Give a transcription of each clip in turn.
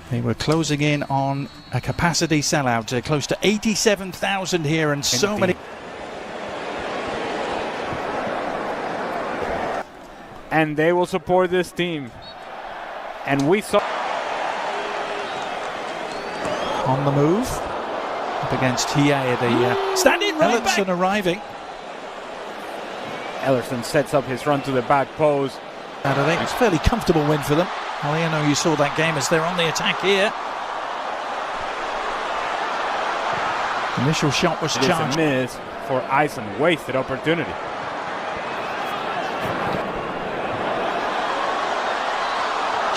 They were closing in on a capacity sellout, close to 87,000 here, and so many. And they will support this team. And we saw on the move up against Hiei, the standing right back. Ellerson arriving. Ellerson sets up his run to the back post. I think it's a fairly comfortable win for them. Well, you know, you saw that game as they're on the attack here. Initial shot was charged. It is a miss for Iceland. Wasted opportunity.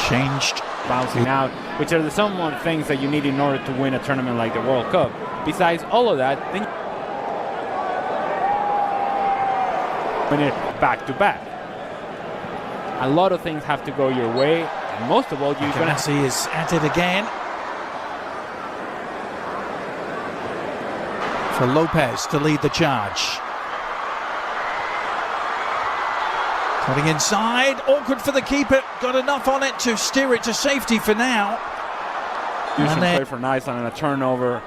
Changed. Bouncing out, which are the somewhat things that you need in order to win a tournament like the World Cup. Besides all of that, then win it back to back. A lot of things have to go your way, and most of all, Messi is at it again. For Lopez to lead the charge. Cutting inside, awkward for the keeper. Got enough on it to steer it to safety for now. Decent play for Iceland and a turnover.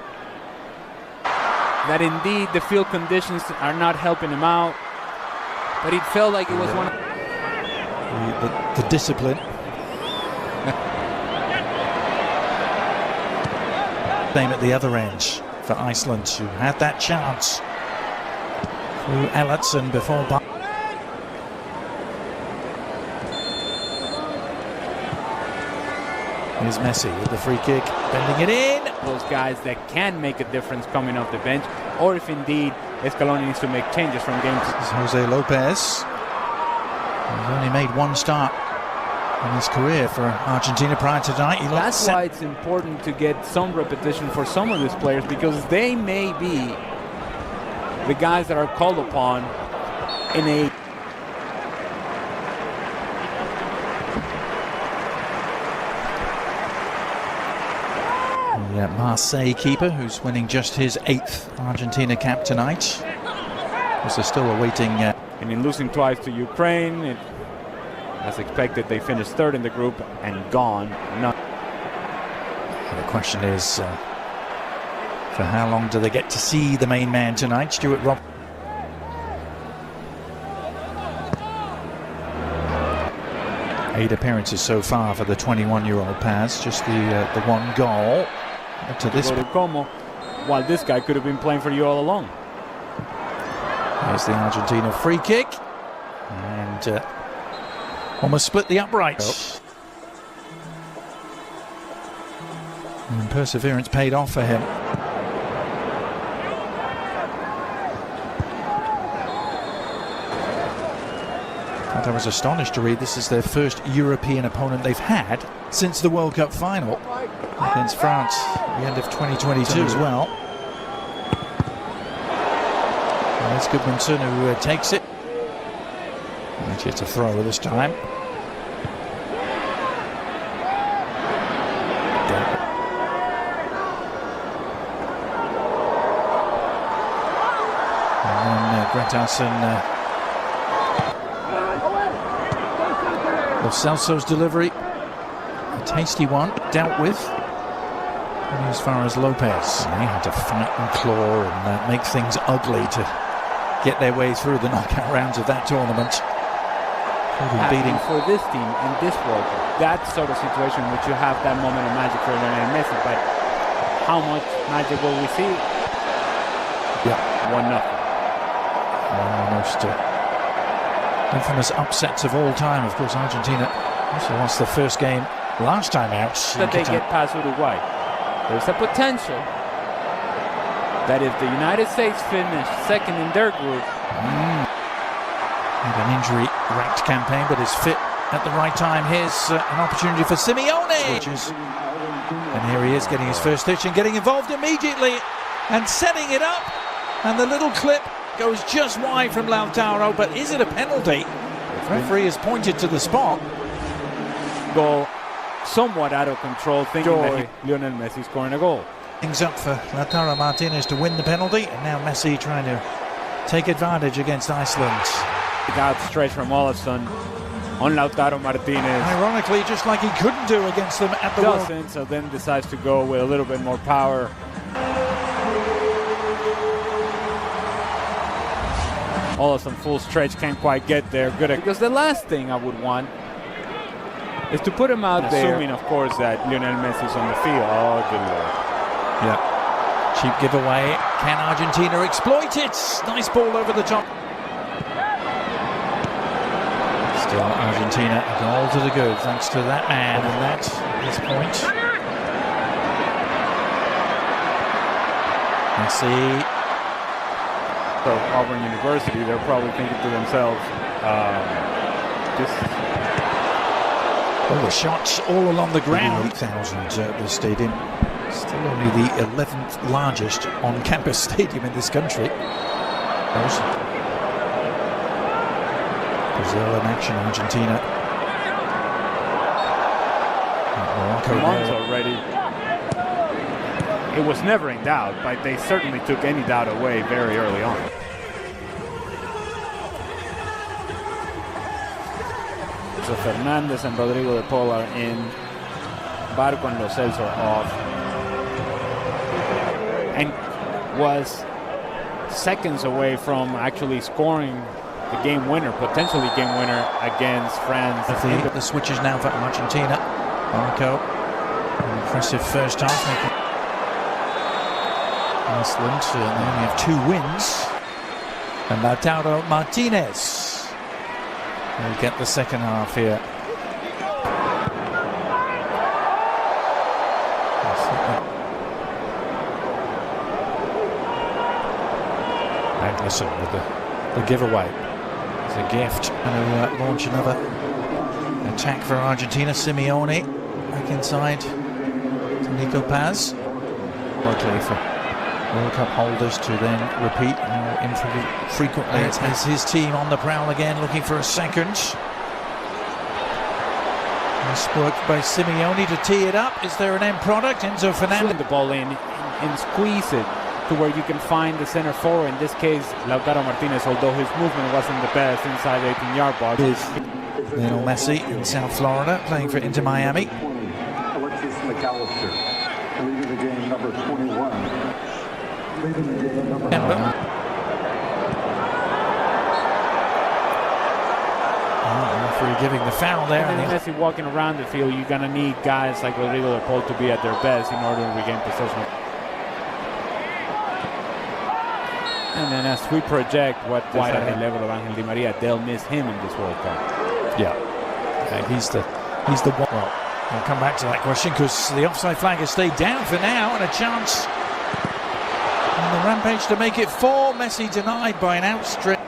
That indeed the field conditions are not helping him out, but it felt like it was one of the discipline. Same at the other end for Iceland, who had that chance through Ellerson before. Here's Messi with the free kick, bending it in. Those guys that can make a difference coming off the bench, or if indeed Scaloni needs to make changes from games. This is Jose Lopez. He's only made one start in his career for Argentina prior to tonight. That's why it's important to get some repetition for some of these players, because they may be the guys that are called upon in a Marseille keeper, who's winning just his 8th Argentina cap tonight. Because they're still awaiting. And in losing twice to Ukraine, as expected, they finished 3rd in the group and gone. The question is, for how long do they get to see the main man tonight? Stuart Rob. Eight appearances so far for the 21-year-old Paz. Just the one goal. To this Como, while this guy could have been playing for you all along. There's the Argentina free kick, and almost split the uprights. And perseverance paid off for him. I was astonished to read this is their first European opponent they've had since the World Cup final against France at the end of 2022 as well. And it's Goodmanson who takes it. Actually, it's a throw this time. And then Gretarsson. Lo Celso's delivery, a tasty one, dealt with. And as far as Lopez, they had to fight and claw and make things ugly to get their way through the knockout rounds of that tournament. Beating for this team in this World Cup, that sort of situation in which you have that moment of magic for Lionel Messi, but how much magic will we see? Yeah, 1-0. Almost infamous upsets of all time. Of course, Argentina also lost the first game last time out. That they get past Uruguay. There's a potential that if the United States finish 2nd in their group. Had an injury-racked campaign, but is fit at the right time. Here's an opportunity for Simeone. And here he is getting his first touch and getting involved immediately and setting it up. And the little clip goes just wide from Lautaro, but is it a penalty? The referee has pointed to the spot. Goal somewhat out of control, thinking that Lionel Messi scoring a goal. Things up for Lautaro Martinez to win the penalty, and now Messi trying to take advantage against Iceland. Outstretched from Olafsson. on Lautaro Martinez. Ironically, just like he couldn't do against them at the Doesn't, so then decides to go with a little bit more power. Olsen full stretch, can't quite get there. Good, because the last thing I would want is to put him out there, assuming, of course, that Lionel Messi is on the field. Oh, good Lord. Yeah. Cheap giveaway. Can Argentina exploit it? Nice ball over the top. Still Argentina, a goal to the good, thanks to that man, and that is point. Messi. So Auburn University, they're probably thinking to themselves, all the shots all along the ground. 8,000 at the stadium. Still only the 11th largest on-campus stadium in this country. Brazil in action, Argentina. Morocco months already. It was never in doubt, but they certainly took any doubt away very early on. So Fernandez and Rodrigo de Paul are in. Barco and Lo Celso are off. And was seconds away from actually scoring the game winner, potentially game winner against France. The switches now for Argentina. Barco, an impressive first half. Iceland, they only have 2 wins. And Lautaro Martinez will get the second half here. Magnuson with the giveaway. It's a gift. Going to launch another attack for Argentina. Simeone back inside to Nico Paz. Likely for World Cup holders to then repeat how infrequently it has his team on the prowl again, looking for a second. Nice work by Simeone to tee it up. Is there an end product? Enzo Fernandez. The ball in and squeeze it to where you can find the center forward. In this case, Lautaro Martinez, although his movement wasn't the best inside the 18-yard box. Lionel Messi in South Florida, playing for Inter Miami. Leading the game, number 21. Referee giving the foul there. And then Messi walking around the field, you're going to need guys like Rodrigo de Paul to be at their best in order to regain possession. And then as we project what is at the level of Angel Di Maria, they'll miss him in this World Cup. Yeah, he's the one. Well, we'll come back to that question because the offside flag has stayed down for now, and a chance on the rampage to make it 4. Messi denied by an outstretched.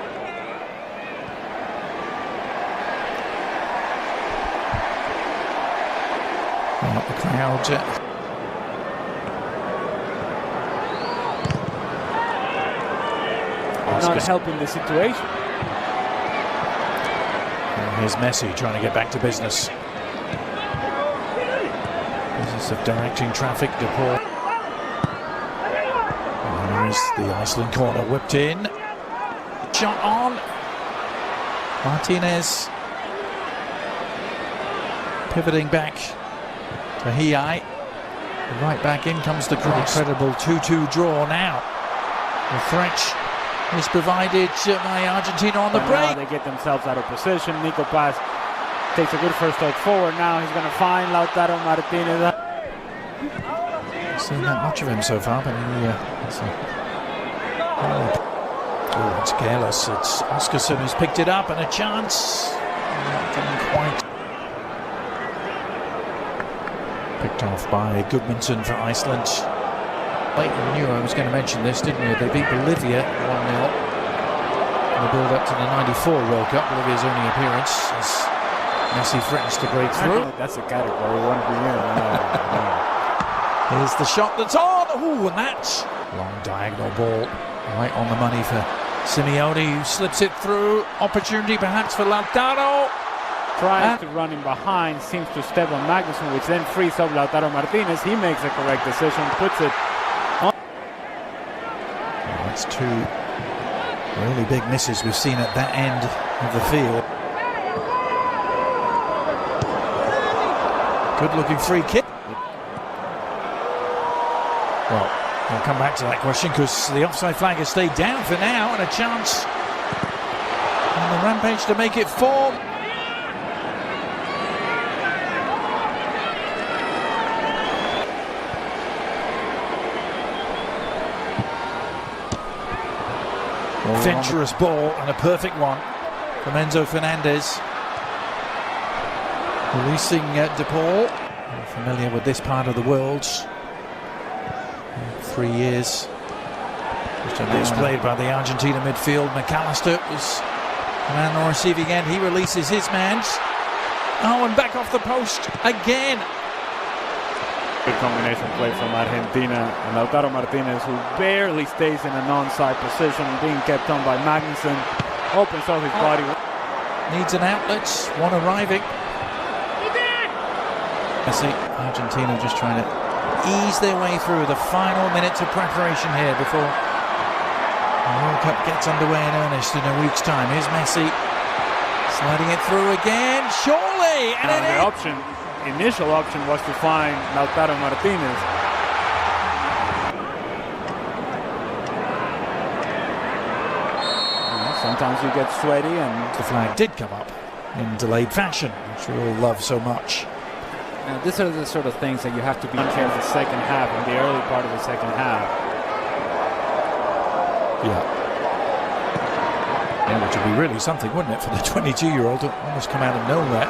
Well, the crowd. Not helping the situation. And here's Messi trying to get back to business. Business of directing traffic. De Paul. There's the Iceland corner whipped in. Shot on. Martinez. Pivoting back to Hiai. Right back in comes the cross. Incredible 2-2 draw now. The threat is provided by Argentina on the break. They get themselves out of position. Nico Paz takes a good first step forward. Now he's going to find Lautaro Martinez. I've seen that much of him so far, but it's careless. It's Oscarson who's picked it up, and a chance. Not getting quite. Picked off by Goodmanson for Iceland. You knew I was going to mention this, didn't you? They beat Bolivia 1-0 in the build-up to the '94 World Cup. Bolivia's only appearance as Messi threatens to break through. That's a category one to be in. Here's the shot that's on. Ooh, and that long diagonal ball right on the money for Simeone, who slips it through. Opportunity perhaps for Lautaro. Tries to run in behind, seems to step on Magnuson, which then frees up Lautaro Martinez. He makes a correct decision, puts it. That's 2 really big misses we've seen at that end of the field. Good looking free kick. Well, we'll come back to that question because the offside flag has stayed down for now, and a chance on the Rampage to make it 4. Venturous ball and a perfect one from Enzo Fernandez. Releasing De Paul. Familiar with this part of the world. 3 years. Displayed by the Argentina midfield. McAllister was the man on the receiving end. He releases his man. Oh, and back off the post again. Good combination play from Argentina. And Lautaro Martinez, who barely stays in a non-side position, being kept on by Magnussen, opens up his body. Needs an outlet, one arriving. Messi, Argentina just trying to ease their way through the final minutes of preparation here before the World Cup gets underway in earnest in a week's time. Here's Messi sliding it through again, surely! And the initial option was to find Lautaro Martinez. Sometimes you get sweaty, and the flag did come up in delayed fashion, which we all love so much. Now, these are the sort of things that you have to be careful the second half, in the early part of the second half. Yeah, which would be really something, wouldn't it, for the 22-year-old to almost come out of nowhere.